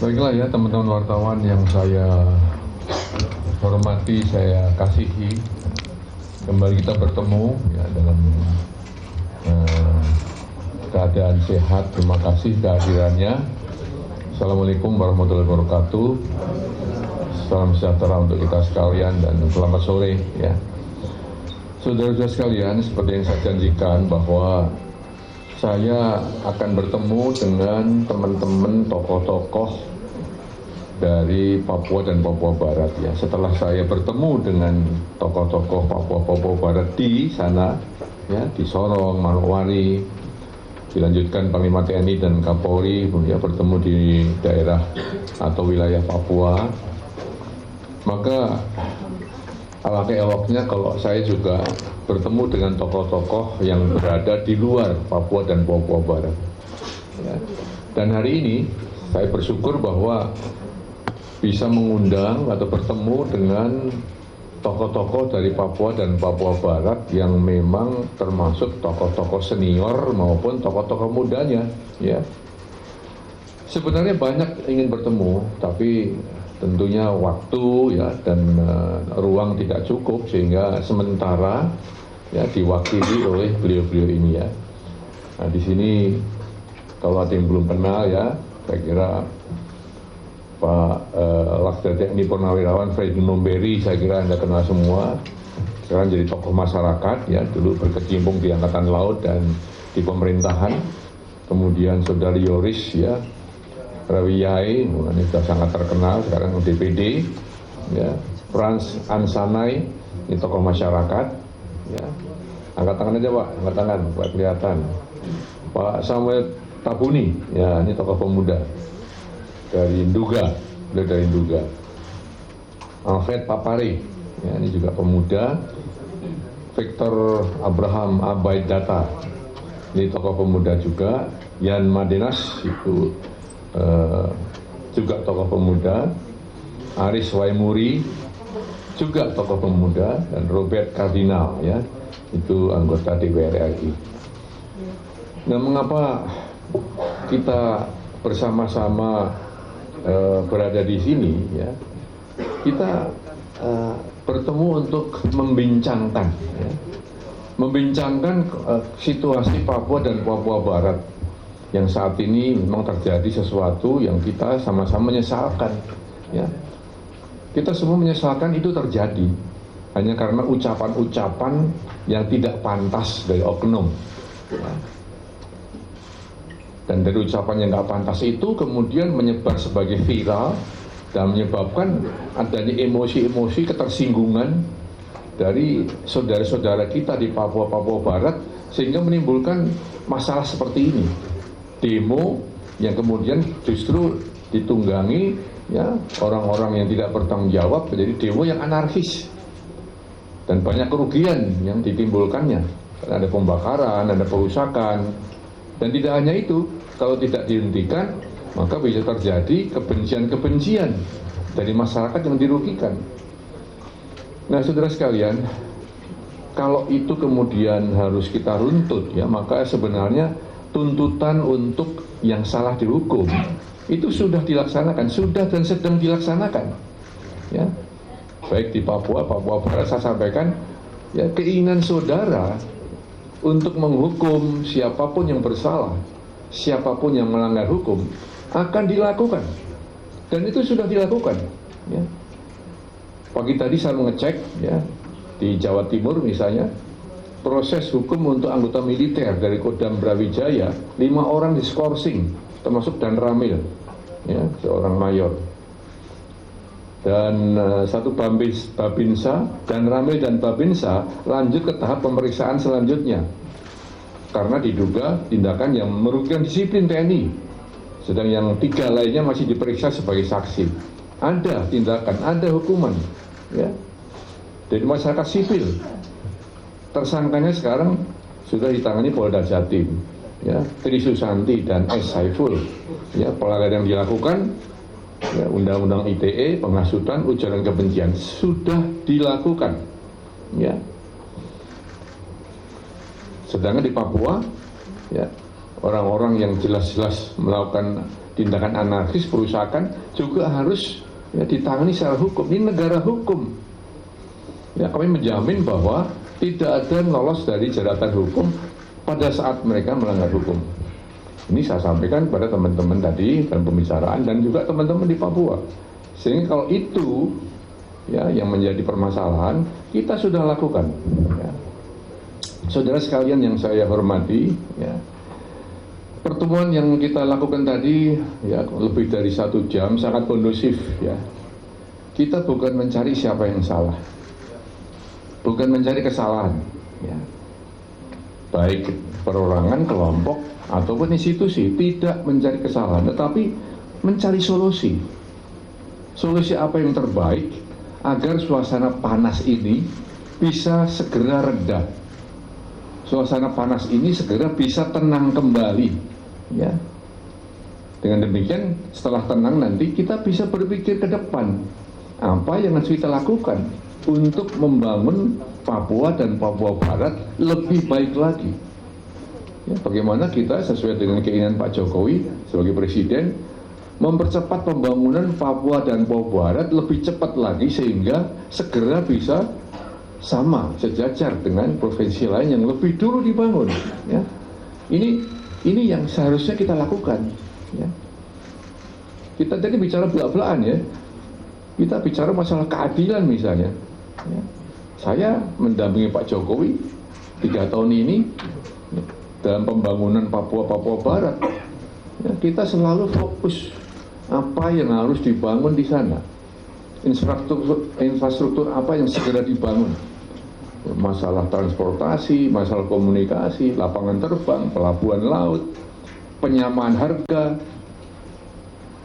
Baiklah ya teman-teman wartawan yang saya hormati, saya kasihi, kembali kita bertemu ya dalam keadaan sehat. Terima kasih kehadirannya. Assalamualaikum warahmatullahi wabarakatuh. Salam sejahtera untuk kita sekalian dan selamat sore ya. Saudara-saudara sekalian, seperti yang saya janjikan bahwa saya akan bertemu dengan teman-teman tokoh-tokoh dari Papua dan Papua Barat ya. Setelah saya bertemu dengan tokoh-tokoh Papua Barat di sana ya, di Sorong, Manokwari, dilanjutkan Panglima TNI dan Kapolri ya, bertemu di daerah atau wilayah Papua, maka alangkah eloknya kalau saya juga bertemu dengan tokoh-tokoh yang berada di luar Papua dan Papua Barat ya. Dan hari ini saya bersyukur bahwa bisa mengundang atau bertemu dengan tokoh-tokoh dari Papua dan Papua Barat yang memang termasuk tokoh-tokoh senior maupun tokoh-tokoh mudanya ya. Sebenarnya banyak ingin bertemu, tapi tentunya waktu ya dan ruang tidak cukup, sehingga sementara ya diwakili oleh beliau-beliau ini ya. Nah di sini kalau ada yang belum kenal ya, saya kira Pak Lakda TNI Purnawirawan Freddy Numberi, saya kira Anda kenal semua. Sekarang jadi tokoh masyarakat ya, dulu berkecimpung di Angkatan Laut dan di pemerintahan. Kemudian Saudara Yoris ya, Rawiyai, ini sudah sangat terkenal sekarang DPD ya. Frans Ansanai, ini tokoh masyarakat ya. Angkat tangan aja Pak, angkat tangan buat kelihatan. Pak Samuel Tabuni ya, ini tokoh pemuda dari Nduga, beliau dari Nduga. Alfred Papari ya, ini juga pemuda. Victor Abraham Abaidata, ini tokoh pemuda juga. Yan Madenas itu juga tokoh pemuda. Aris Waimuri juga tokoh pemuda, dan Robert Kardinal ya, itu anggota DPR RI. Nah, mengapa kita bersama-sama berada di sini ya? Kita bertemu untuk membincangkan ya, situasi Papua dan Papua Barat yang saat ini memang terjadi sesuatu yang kita sama-sama menyesalkan ya. Kita semua menyesalkan itu terjadi hanya karena ucapan-ucapan yang tidak pantas dari oknum ya. Dan dari ucapan yang nggak pantas itu kemudian menyebar sebagai viral dan menyebabkan adanya emosi-emosi ketersinggungan dari saudara-saudara kita di Papua Barat, sehingga menimbulkan masalah seperti ini. Demo yang kemudian justru ditunggangi ya orang-orang yang tidak bertanggung jawab, menjadi demo yang anarkis dan banyak kerugian yang ditimbulkannya. Ada pembakaran, ada perusakan, dan tidak hanya itu, kalau tidak dihentikan maka bisa terjadi kebencian-kebencian dari masyarakat yang dirugikan. Nah, saudara sekalian, kalau itu kemudian harus kita runtut ya, maka sebenarnya tuntutan untuk yang salah dihukum itu sudah dilaksanakan, sudah dan sedang dilaksanakan ya. Baik di Papua Barat, saya sampaikan ya, keinginan saudara untuk menghukum siapapun yang bersalah, siapapun yang melanggar hukum akan dilakukan, dan itu sudah dilakukan ya. Pagi tadi saya mengecek ya, di Jawa Timur misalnya, proses hukum untuk anggota militer dari Kodam Brawijaya, 5 orang diskorsing, termasuk Dan Ramil ya, seorang mayor, dan satu Babinsa. Dan Ramil dan Babinsa lanjut ke tahap pemeriksaan selanjutnya karena diduga tindakan yang merugikan disiplin TNI. Sedang yang 3 lainnya masih diperiksa sebagai saksi. Ada tindakan, ada hukuman ya, dari masyarakat sipil. Tersangkanya sekarang sudah ditangani Polda Jatim ya, Tri Susanti dan S. Saiful ya. Pelanggaran yang dilakukan ya, Undang-Undang ITE, penghasutan, ujaran kebencian sudah dilakukan ya. Sedangkan di Papua ya, orang-orang yang jelas-jelas melakukan tindakan anarkis, perusakan juga harus ya, ditangani secara hukum. Ini negara hukum. Ya, kami menjamin bahwa tidak ada yang lolos dari jeratan hukum pada saat mereka melanggar hukum. Ini saya sampaikan pada teman-teman tadi dalam pembicaraan dan juga teman-teman di Papua. Sehingga kalau itu ya yang menjadi permasalahan kita sudah lakukan. Ya. Saudara sekalian yang saya hormati, ya, pertemuan yang kita lakukan tadi ya lebih dari 1 jam sangat kondusif. Ya. Kita bukan mencari siapa yang salah, bukan mencari kesalahan, ya. Baik perorangan, kelompok ataupun institusi, tidak mencari kesalahan, tetapi mencari solusi. Solusi apa yang terbaik agar suasana panas ini bisa segera reda. Suasana panas ini segera bisa tenang kembali, ya. Dengan demikian setelah tenang nanti kita bisa berpikir ke depan apa yang harus kita lakukan untuk membangun Papua dan Papua Barat lebih baik lagi. Ya, bagaimana kita sesuai dengan keinginan Pak Jokowi sebagai Presiden mempercepat pembangunan Papua dan Papua Barat lebih cepat lagi sehingga segera bisa sama sejajar dengan provinsi lain yang lebih dulu dibangun. Ya. Ini yang seharusnya kita lakukan. Ya. Kita tadi bicara belak-belakan ya. Kita bicara masalah keadilan misalnya. Ya. Saya mendampingi Pak Jokowi 3 tahun ini ya, dalam pembangunan Papua Barat. Ya, kita selalu fokus apa yang harus dibangun di sana. Infrastruktur apa yang segera dibangun. Masalah transportasi, masalah komunikasi, lapangan terbang, pelabuhan laut, penyamaan harga.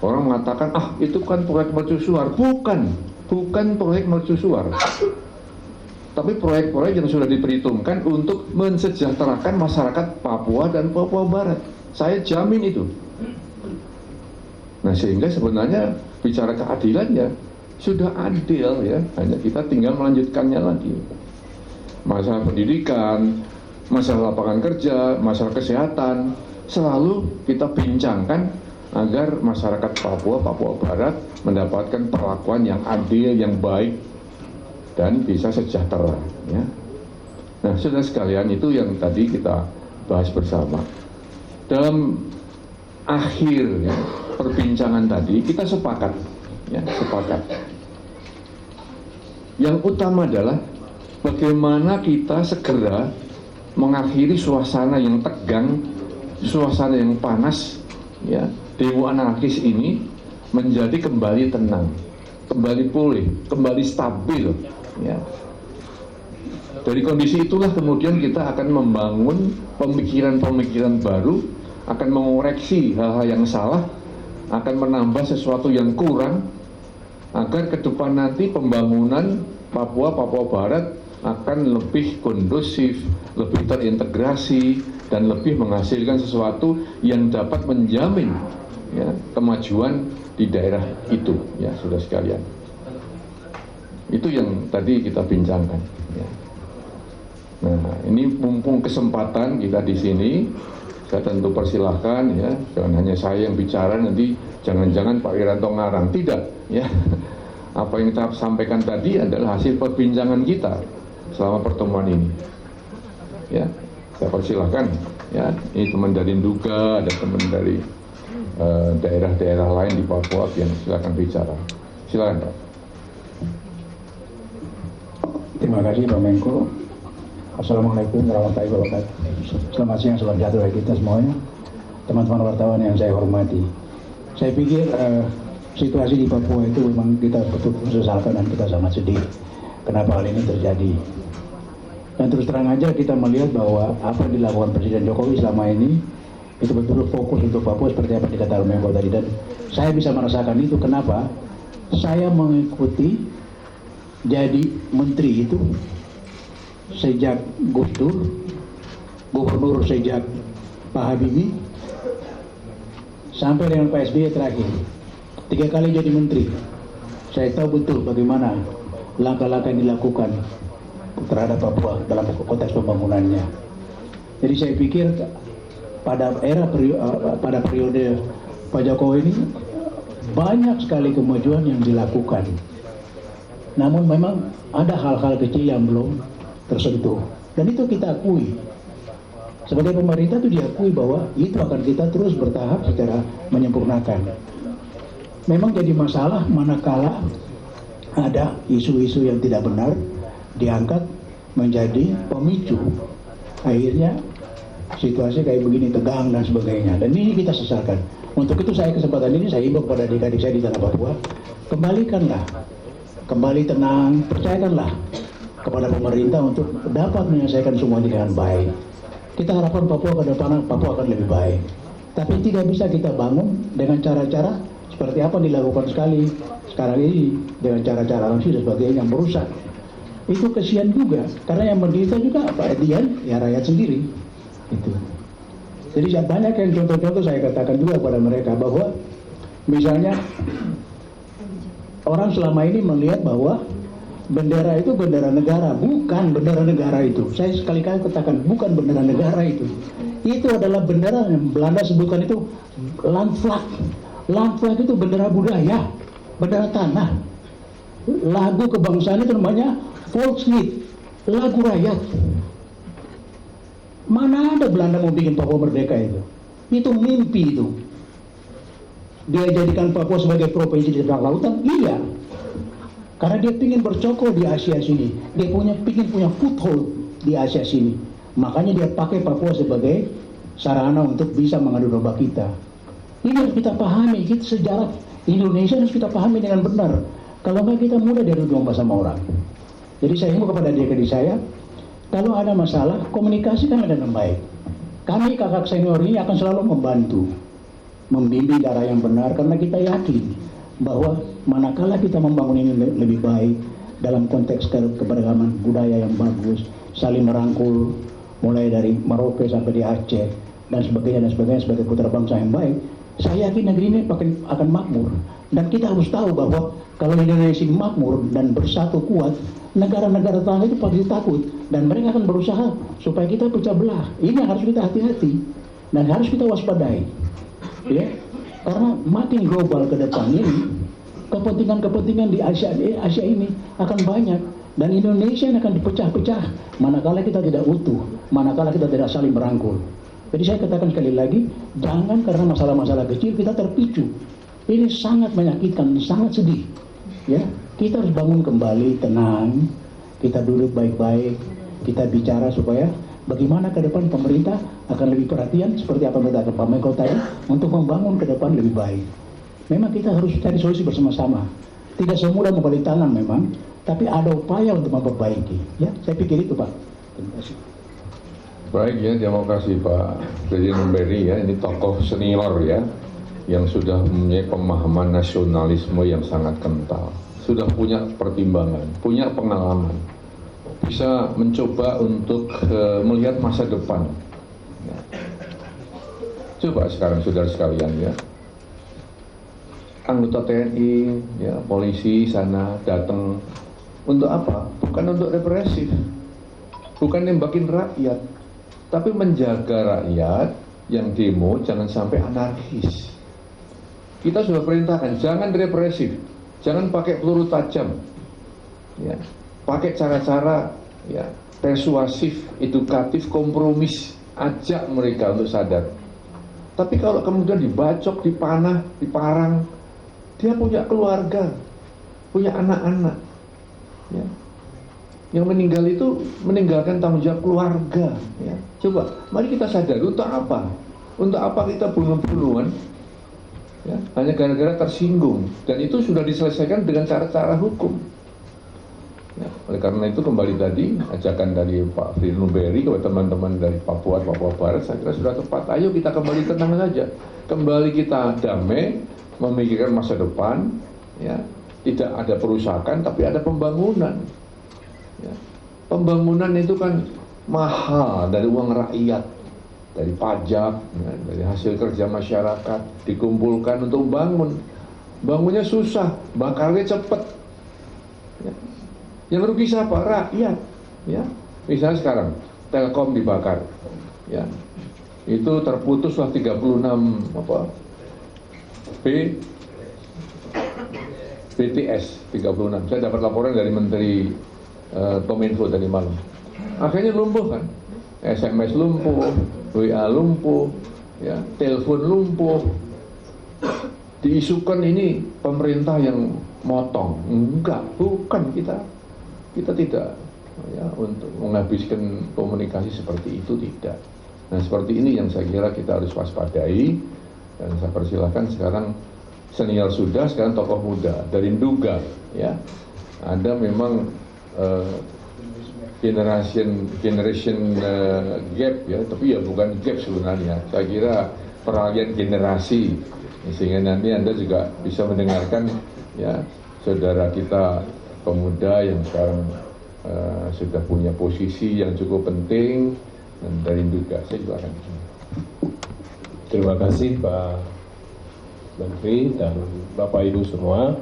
Orang mengatakan, itu kan proyek mercusuar. Bukan proyek mercusuar. Tapi proyek-proyek yang sudah diperhitungkan untuk mensejahterakan masyarakat Papua dan Papua Barat. Saya jamin itu. Nah, sehingga sebenarnya bicara keadilan ya sudah adil ya, hanya kita tinggal melanjutkannya lagi. Masalah pendidikan, masalah lapangan kerja, masalah kesehatan, selalu kita bincangkan agar masyarakat Papua Barat mendapatkan perlakuan yang adil, yang baik, dan bisa sejahtera. Ya. Nah, saudara sekalian, itu yang tadi kita bahas bersama. Dalam akhir ya, perbincangan tadi kita sepakat. Yang utama adalah bagaimana kita segera mengakhiri suasana yang tegang, suasana yang panas, ya, demo anarkis ini menjadi kembali tenang, kembali pulih, kembali stabil. Ya. Dari kondisi itulah kemudian kita akan membangun pemikiran-pemikiran baru, akan mengoreksi hal-hal yang salah, akan menambah sesuatu yang kurang, agar ke depan nanti pembangunan Papua Barat akan lebih kondusif, lebih terintegrasi, dan lebih menghasilkan sesuatu yang dapat menjamin ya, kemajuan di daerah itu, ya saudara sekalian. Itu yang tadi kita bincangkan. Ya. Nah, ini mumpung kesempatan kita di sini, saya tentu persilahkan ya, jangan hanya saya yang bicara nanti, jangan-jangan Pak Wiranto ngarang, tidak. Ya, apa yang kita sampaikan tadi adalah hasil perbincangan kita selama pertemuan ini. Ya, saya persilahkan. Ya, ini teman dari Nduga, ada teman dari daerah-daerah lain di Papua yang silakan bicara. Silakan Pak. Terima kasih Pak Menko. Assalamualaikum warahmatullahi wabarakatuh. Selamat siang, selamat sejahtera kita semuanya. Teman-teman wartawan yang saya hormati. Saya pikir situasi di Papua itu memang kita betul-betul sesalkan dan kita sangat sedih kenapa hal ini terjadi. Dan terus terang aja kita melihat bahwa apa yang dilakukan Presiden Jokowi selama ini itu betul-betul fokus untuk Papua seperti apa dikatakan Menko tadi, dan saya bisa merasakan itu. Kenapa? Saya mengikuti jadi menteri itu sejak Gus Dur, gubernur sejak Pak Habibie, sampai dengan Pak SBY terakhir. 3 kali jadi menteri. Saya tahu betul bagaimana langkah-langkah yang dilakukan terhadap Papua dalam konteks pembangunannya. Jadi saya pikir pada periode Pak Jokowi ini banyak sekali kemajuan yang dilakukan. Namun memang ada hal-hal kecil yang belum tersentuh. Dan itu kita akui. Sebagai pemerintah itu diakui bahwa itu akan kita terus bertahap secara menyempurnakan. Memang jadi masalah manakala ada isu-isu yang tidak benar diangkat menjadi pemicu. Akhirnya situasi kayak begini, tegang dan sebagainya. Dan ini kita sesalkan. Untuk itu saya kesempatan ini saya himbau kepada adik-adik saya di tanah Papua, kembalikanlah, kembali tenang, percayakanlah kepada pemerintah untuk dapat menyelesaikan semua ini dengan baik. Kita harapkan Papua ke depan, Papua akan lebih baik. Tapi tidak bisa kita bangun dengan cara-cara seperti apa yang dilakukan sekarang ini dengan cara-cara langsung dan sebagainya yang merusak. Itu kesian juga, karena yang menderita juga Pak Edian, ya rakyat sendiri. Itu. Jadi banyak yang contoh-contoh saya katakan juga kepada mereka bahwa misalnya orang selama ini melihat bahwa bendera itu bendera negara, bukan bendera negara itu. Saya sekali-kali katakan bukan bendera negara itu. Itu adalah bendera yang Belanda sebutkan itu landvlag. Landvlag itu bendera budaya, bendera tanah. Lagu kebangsaan itu namanya Volkslied, lagu rakyat. Mana ada Belanda mau bikin Papua merdeka itu? Itu mimpi itu. Dia jadikan Papua sebagai provinsi di seberang lautan? Iya. Karena dia ingin bercokol di Asia sini. Dia ingin punya foothold di Asia sini. Makanya dia pakai Papua sebagai sarana untuk bisa mengadu domba kita. Ini harus kita pahami. Sejarah Indonesia harus kita pahami dengan benar. Kalau enggak kita mudah diadu domba sama orang. Jadi saya himbau kepada adik-adik saya, kalau ada masalah, komunikasikan dengan baik. Kami kakak senior ini akan selalu membantu, membimbing darah yang benar, karena kita yakin bahwa manakala kita membangun ini lebih baik, dalam konteks keberagaman budaya yang bagus, saling merangkul, mulai dari Merauke sampai di Aceh, dan sebagainya sebagai putra bangsa yang baik, saya yakin negeri ini akan makmur. Dan kita harus tahu bahwa kalau Indonesia makmur dan bersatu kuat, negara-negara tetangga itu pasti takut dan mereka akan berusaha supaya kita pecah belah. Ini yang harus kita hati-hati dan harus kita waspadai, ya, karena makin global ke depan ini kepentingan-kepentingan di Asia ini akan banyak dan Indonesia akan dipecah-pecah manakala kita tidak utuh, manakala kita tidak saling merangkul. Jadi saya katakan sekali lagi, jangan karena masalah-masalah kecil kita terpicu. Ini sangat menyakitkan, sangat sedih. Ya, kita harus bangun kembali, tenang, kita duduk baik-baik, kita bicara supaya bagaimana ke depan pemerintah akan lebih perhatian seperti apa yang dikatakan Pak Menko tadi untuk membangun ke depan lebih baik. Memang kita harus cari solusi bersama-sama. Tidak semudah membalik tangan memang, tapi ada upaya untuk memperbaiki. Ya, saya pikir itu Pak. Terima kasih. Baik ya, terima kasih Pak Presiden Berry ya, ini tokoh senior ya, yang sudah mempunyai pemahaman nasionalisme yang sangat kental, sudah punya pertimbangan, punya pengalaman, bisa mencoba untuk melihat masa depan. Ya. Coba sekarang saudara sekalian ya, anggota TNI, ya, polisi sana datang untuk apa? Bukan untuk represif, bukan nembakin rakyat, tapi menjaga rakyat yang demo jangan sampai anarkis. Kita sudah perintahkan, jangan represif, jangan pakai peluru tajam, ya, pakai cara-cara ya, persuasif, edukatif, kompromis, ajak mereka untuk sadar. Tapi kalau kemudian dibacok, dipanah, diparang, dia punya keluarga, punya anak-anak, ya. Yang meninggal itu meninggalkan tanggung jawab keluarga. Ya. Coba, mari kita sadar untuk apa? Untuk apa kita bunuh-bunuhan? Ya, hanya gara-gara tersinggung, dan itu sudah diselesaikan dengan cara-cara hukum. Ya, oleh karena itu kembali tadi ajakan dari Pak Presiden Berry kepada teman-teman dari Papua Barat, saya kira sudah tepat. Ayo kita kembali tenang saja, kembali kita damai, memikirkan masa depan. Ya, tidak ada perusakan, tapi ada pembangunan. Ya, pembangunan itu kan mahal dari uang rakyat, dari pajak, ya, dari hasil kerja masyarakat dikumpulkan untuk bangun. Bangunnya susah, bakarnya cepat. Ya. Yang rugi siapa? Rakyat. Ya. Misalnya sekarang Telkom dibakar, ya, itu terputuslah 36 BTS 36. Saya dapat laporan dari Menteri Kominfo tadi malam. Akhirnya lumpuh kan, SMS lumpuh, WA lumpuh, ya, telepon lumpuh. Diisukan ini pemerintah yang motong. Enggak, bukan kita tidak ya untuk menghabiskan komunikasi seperti itu, tidak. Nah, seperti ini yang saya kira kita harus waspadai, dan saya persilahkan sekarang senior sudah, sekarang tokoh muda dari Nduga, ya. Ada memang generation gap, ya, tapi ya bukan gap sebenarnya. Saya kira peralihan generasi, sehingga nanti Anda juga bisa mendengarkan, ya, saudara kita pemuda yang sekarang sudah punya posisi yang cukup penting, dan dari Nduga. Saya silakan. Terima kasih Pak Menteri dan Bapak Ibu semua.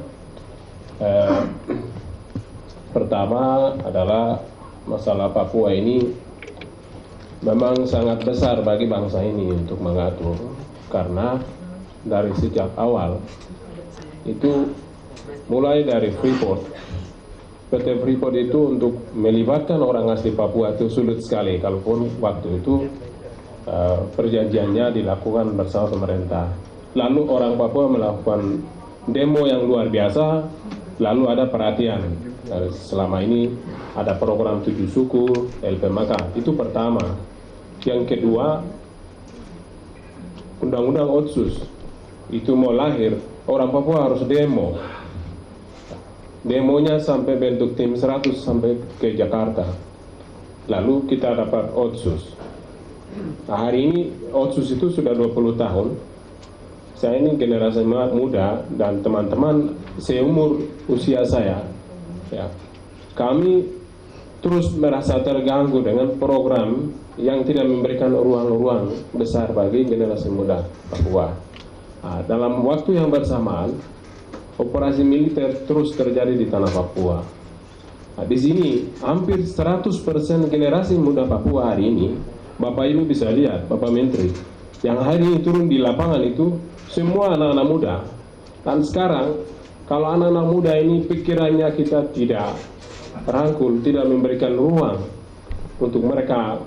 Pertama adalah masalah Papua ini memang sangat besar bagi bangsa ini untuk mengatur, karena dari sejak awal itu mulai dari Freeport, PT Freeport itu untuk melibatkan orang asli Papua itu sulit sekali, kalaupun waktu itu perjanjiannya dilakukan bersama pemerintah. Lalu orang Papua melakukan demo yang luar biasa, lalu ada perhatian. Selama ini ada program 7 suku, LPMK, itu pertama. Yang kedua, Undang-Undang Otsus, itu mau lahir, orang Papua harus demo. Demonya sampai bentuk tim 100 sampai ke Jakarta. Lalu kita dapat Otsus. Nah, hari ini Otsus itu sudah 20 tahun. Saya ini generasi muda dan teman-teman seumur usia saya, ya, kami terus merasa terganggu dengan program yang tidak memberikan ruang-ruang besar bagi generasi muda Papua. Nah, dalam waktu yang bersamaan, operasi militer terus terjadi di tanah Papua. Nah, di sini hampir 100% generasi muda Papua hari ini, Bapak Ibu bisa lihat, Bapak Menteri, yang hari ini turun di lapangan itu semua anak-anak muda. Dan sekarang, kalau anak-anak muda ini pikirannya kita tidak rangkul, tidak memberikan ruang untuk mereka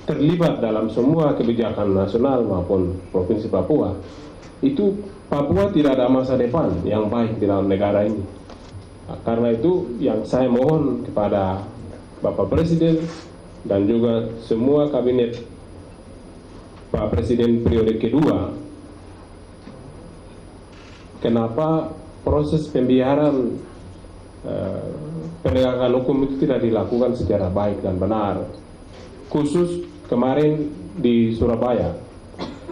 terlibat dalam semua kebijakan nasional maupun Provinsi Papua, itu Papua tidak ada masa depan yang baik di dalam negara ini. Nah, karena itu yang saya mohon kepada Bapak Presiden dan juga semua kabinet Pak Presiden periode kedua, kenapa proses pembiaran penegakan hukum itu tidak dilakukan secara baik dan benar. Khusus kemarin di Surabaya,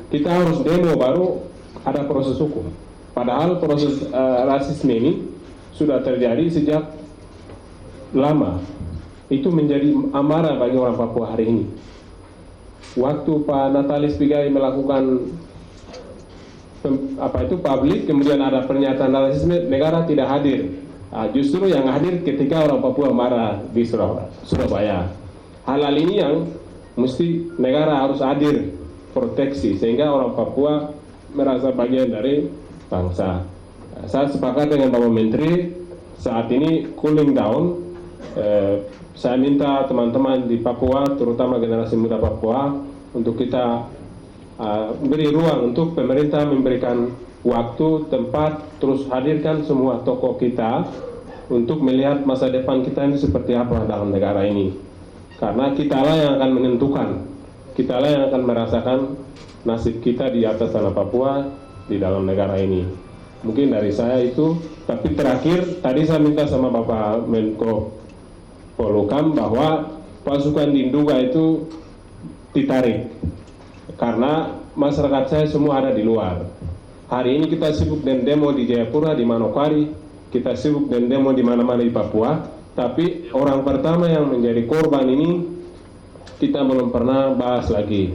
kita harus demo baru ada proses hukum. Padahal proses rasisme ini sudah terjadi sejak lama. Itu menjadi amarah bagi orang Papua hari ini. Waktu Pak Natalis Pigai melakukan publik, kemudian ada pernyataan rasisme, negara tidak hadir. Justru yang hadir ketika orang Papua marah di Surabaya. Hal ini yang mesti negara harus hadir, proteksi, sehingga orang Papua merasa bagian dari bangsa. Saya sepakat dengan Bapak Menteri, saat ini cooling down. Saya minta teman-teman di Papua, terutama generasi muda Papua, untuk kita beri ruang untuk pemerintah memberikan waktu, tempat, terus hadirkan semua tokoh kita untuk melihat masa depan kita ini seperti apa dalam negara ini. Karena kitalah yang akan menentukan, kitalah yang akan merasakan nasib kita di atas tanah Papua di dalam negara ini. Mungkin dari saya itu, tapi terakhir tadi saya minta sama Bapak Menko Polhukam bahwa pasukan di Nduga itu ditarik, karena masyarakat saya semua ada di luar. Hari ini kita sibuk dengan demo di Jayapura, di Manokwari, kita sibuk dengan demo di mana-mana di Papua, tapi orang pertama yang menjadi korban ini kita belum pernah bahas lagi.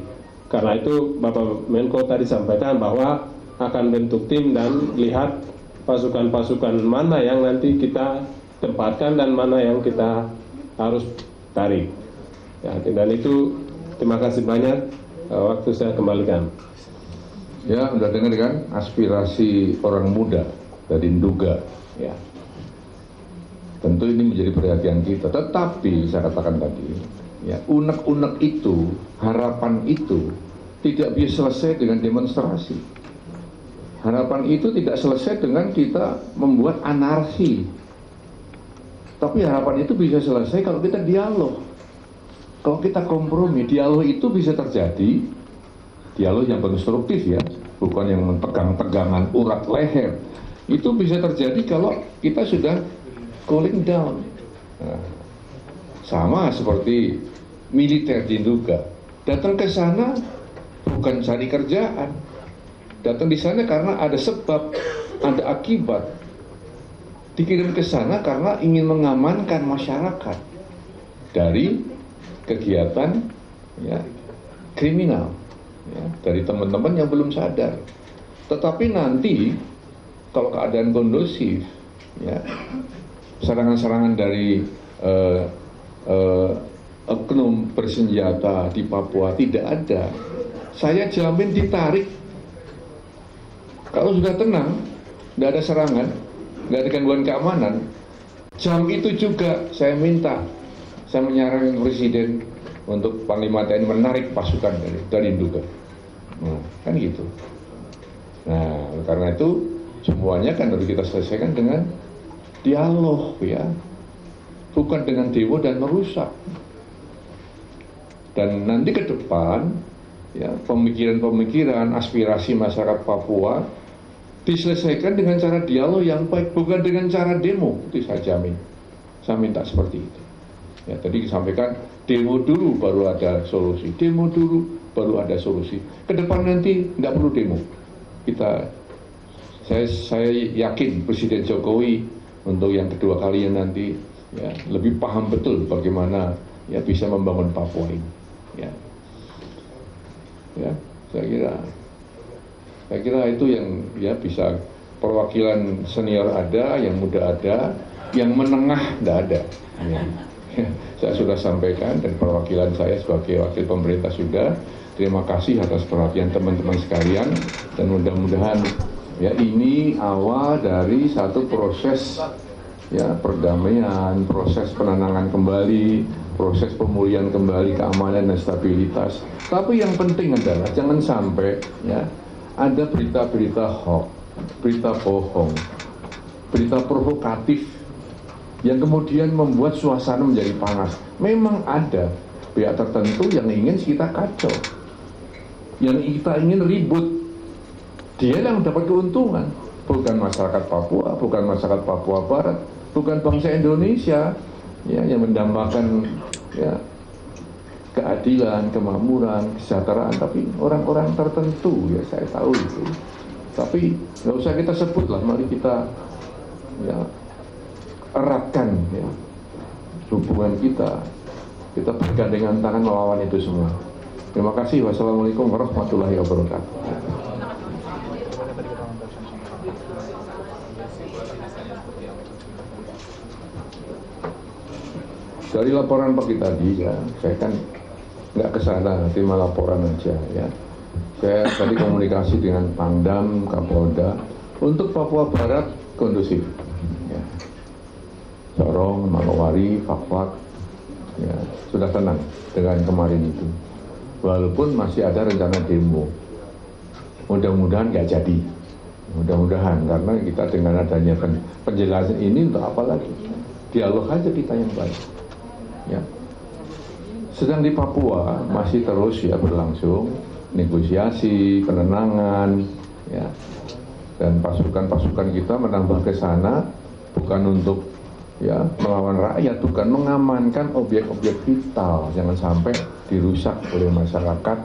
Karena itu Bapak Menko tadi sampaikan bahwa akan bentuk tim dan lihat pasukan-pasukan mana yang nanti kita tempatkan dan mana yang kita harus tarik. Ya, dan itu terima kasih banyak. Waktu saya kembalikan. Ya, udah dengar kan aspirasi orang muda dari Nduga, ya. Tentu ini menjadi perhatian kita. Tetapi saya katakan tadi, ya, unek-unek itu, harapan itu tidak bisa selesai dengan demonstrasi. Harapan itu tidak selesai dengan kita membuat anarki. Tapi harapan itu bisa selesai kalau kita dialog. Kalau kita kompromi, dialog itu bisa terjadi, dialog yang konstruktif ya, bukan yang tegang-tegangan urat leher. Itu bisa terjadi kalau kita sudah cooling down. Nah, sama seperti militer di Nduga. Datang ke sana bukan cari kerjaan. Datang di sana karena ada sebab, ada akibat. Dikirim ke sana karena ingin mengamankan masyarakat dari kegiatan ya, kriminal ya, dari teman-teman yang belum sadar. Tetapi nanti kalau keadaan kondusif, ya, serangan-serangan dari oknum bersenjata di Papua tidak ada. Saya jamin ditarik. Kalau sudah tenang, tidak ada serangan, tidak ada gangguan keamanan, jam itu juga saya minta, saya menyarankan Presiden untuk Panglima TNI menarik pasukan dari Nduga. Nah, kan gitu. Nah, karena itu semuanya kan harus kita selesaikan dengan dialog ya, bukan dengan demo dan merusak. Dan nanti ke depan ya, pemikiran-pemikiran aspirasi masyarakat Papua diselesaikan dengan cara dialog yang baik, bukan dengan cara demo. Itu saya jamin, saya minta seperti itu ya. Tadi disampaikan demo dulu baru ada solusi, demo dulu baru ada solusi. Ke depan nanti nggak perlu demo. Saya yakin Presiden Jokowi untuk yang kedua kalinya nanti ya, lebih paham betul bagaimana ya bisa membangun Papua ini ya. Ya, saya kira itu yang ya bisa, perwakilan senior ada, yang muda ada, yang menengah tidak ada ya. Saya sudah sampaikan dan perwakilan saya sebagai wakil pemerintah sudah. Terima kasih atas perhatian teman-teman sekalian dan mudah-mudahan ya ini awal dari satu proses ya perdamaian, proses penenangan kembali, proses pemulihan kembali keamanan dan stabilitas. Tapi yang penting adalah jangan sampai ya ada berita-berita hoax, berita bohong, berita provokatif yang kemudian membuat suasana menjadi panas. Memang ada pihak tertentu yang ingin kita kacau, yang kita ingin ribut. Dia yang dapat keuntungan, bukan masyarakat Papua, bukan masyarakat Papua Barat, bukan bangsa Indonesia ya, yang mendambakan ya, keadilan, kemakmuran, kesejahteraan, tapi orang-orang tertentu ya, saya tahu itu. Tapi nggak usah kita sebut lah, mari kita ya, eratkan ya, hubungan kita bergandengan tangan melawan itu semua. Terima kasih. Wassalamualaikum warahmatullahi wabarakatuh. Dari laporan pagi tadi ya, saya kan nggak kesana, terima laporan aja ya. Saya tadi komunikasi dengan Pangdam, Kapolda untuk Papua Barat kondusif. Ya. Sorong, Manowari, Fakfak, ya, sudah tenang dengan kemarin itu. Walaupun masih ada rencana demo, mudah-mudahan nggak jadi. Mudah-mudahan karena kita dengan adanya penjelasan ini untuk apa lagi? Dialog aja kita yang baik. Ya. Sedang di Papua masih terus ya berlangsung negosiasi, penenangan, ya. Dan pasukan-pasukan kita menambah ke sana bukan untuk ya melawan rakyat, bukan, mengamankan objek-objek vital, jangan sampai dirusak oleh masyarakat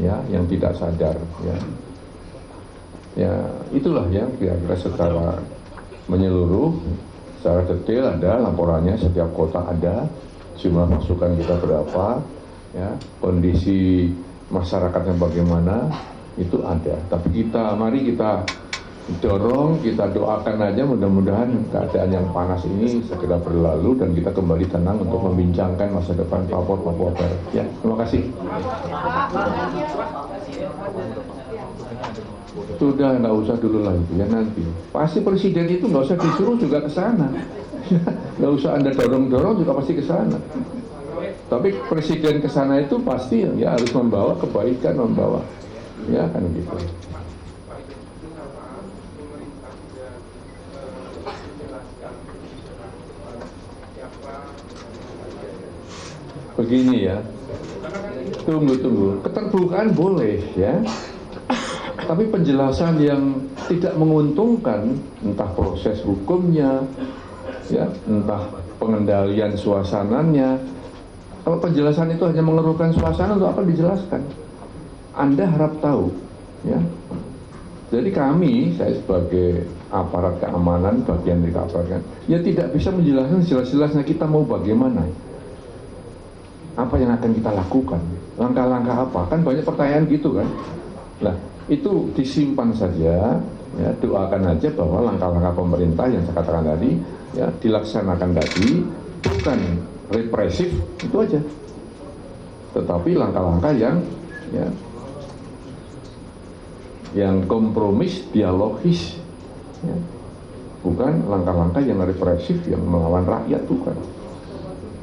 ya yang tidak sadar ya. Ya itulah yang kira-kira secara menyeluruh, secara detail ada laporannya, setiap kota ada. Jumlah pasukan kita berapa, ya, kondisi masyarakatnya bagaimana, itu ada. Tapi mari kita dorong, kita doakan aja mudah-mudahan keadaan yang panas ini segera berlalu dan kita kembali tenang untuk membincangkan masa depan Papua Barat. Ya, terima kasih. Sudah, nggak usah dulu lah itu ya nanti. Pasti presiden itu nggak usah disuruh juga ke sana. Nggak usah Anda dorong-dorong juga pasti ke sana. Tapi presiden ke sana itu pasti ya harus membawa kebaikan, membawa ya kan gitu. Begini ya, tunggu. Keterbukaan boleh ya, tapi penjelasan yang tidak menguntungkan, entah proses hukumnya, ya, entah pengendalian suasananya. Kalau penjelasan itu hanya mengeruhkan suasana, untuk apa dijelaskan? Anda harap tahu, ya. Jadi kami, saya sebagai aparat keamanan, bagian dari keamanan, ya tidak bisa menjelaskan jelas-jelasnya kita mau bagaimana. Apa yang akan kita lakukan? Langkah-langkah apa? Kan banyak pertanyaan gitu kan. Nah, itu disimpan saja, ya, doakan aja bahwa langkah-langkah pemerintah yang saya katakan tadi, ya, dilaksanakan tadi, bukan represif, itu aja. Tetapi langkah-langkah yang, ya, yang kompromis, dialogis, ya. Bukan langkah-langkah yang represif, yang melawan rakyat, bukan.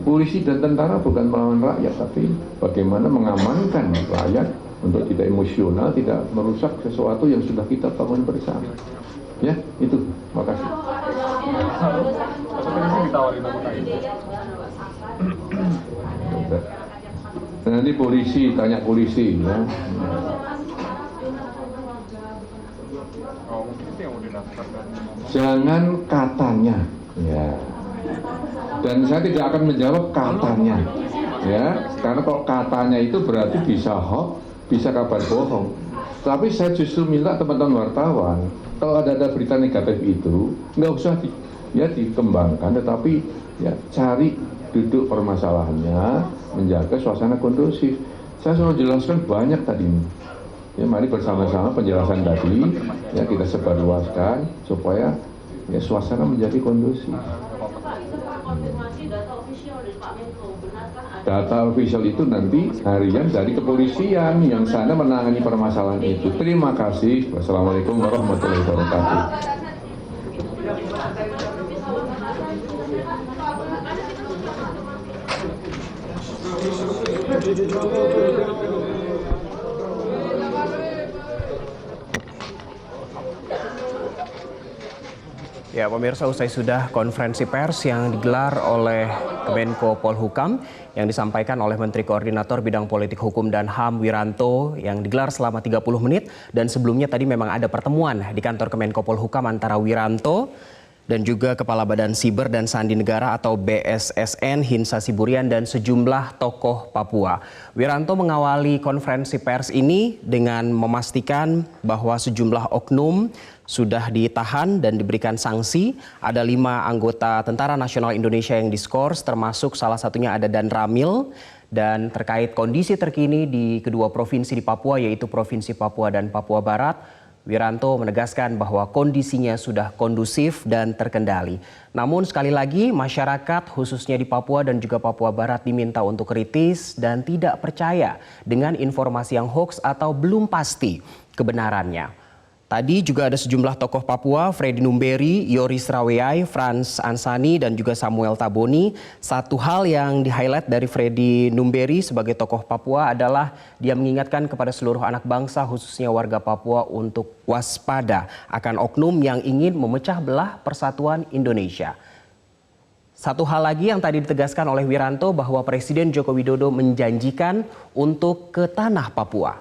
Polisi dan tentara bukan melawan rakyat, tapi bagaimana mengamankan rakyat untuk tidak emosional, tidak merusak sesuatu yang sudah kita bangun bersama. Ya, itu. Makasih. Nanti polisi, tanya polisi. Ya. Jangan katanya. Ya. Dan saya tidak akan menjawab katanya, ya, karena kalau katanya itu berarti bisa hoax, bisa kabar bohong. Tapi saya justru minta teman-teman wartawan, kalau ada berita negatif itu, nggak usah dikembangkan, tetapi ya cari duduk permasalahannya, menjaga suasana kondusif. Saya selalu jelaskan banyak tadi ini. Ya, mari bersama-sama penjelasan tadi, ya kita sebarluaskan supaya ya suasana menjadi kondusif. Data official itu nanti harian dari kepolisian yang sana menangani permasalahan itu. Terima kasih. Wassalamualaikum warahmatullahi wabarakatuh. Ya, pemirsa, usai sudah konferensi pers yang digelar oleh Kemenko Polhukam yang disampaikan oleh Menteri Koordinator Bidang Politik Hukum dan HAM Wiranto yang digelar selama 30 menit, dan sebelumnya tadi memang ada pertemuan di kantor Kemenko Polhukam antara Wiranto dan juga Kepala Badan Siber dan Sandi Negara atau BSSN Hinsa Siburian dan sejumlah tokoh Papua. Wiranto mengawali konferensi pers ini dengan memastikan bahwa sejumlah oknum sudah ditahan dan diberikan sanksi. Ada 5 anggota Tentara Nasional Indonesia yang diskors, termasuk salah satunya ada Dan Ramil. Dan terkait kondisi terkini di kedua provinsi di Papua, yaitu Provinsi Papua dan Papua Barat, Wiranto menegaskan bahwa kondisinya sudah kondusif dan terkendali. Namun sekali lagi, masyarakat khususnya di Papua dan juga Papua Barat diminta untuk kritis dan tidak percaya dengan informasi yang hoax atau belum pasti kebenarannya. Tadi juga ada sejumlah tokoh Papua, Freddy Numberi, Yoris Raweai, Frans Ansani, dan juga Samuel Taboni. Satu hal yang di-highlight dari Freddy Numberi sebagai tokoh Papua adalah dia mengingatkan kepada seluruh anak bangsa, khususnya warga Papua, untuk waspada akan oknum yang ingin memecah belah persatuan Indonesia. Satu hal lagi yang tadi ditegaskan oleh Wiranto bahwa Presiden Joko Widodo menjanjikan untuk ke tanah Papua.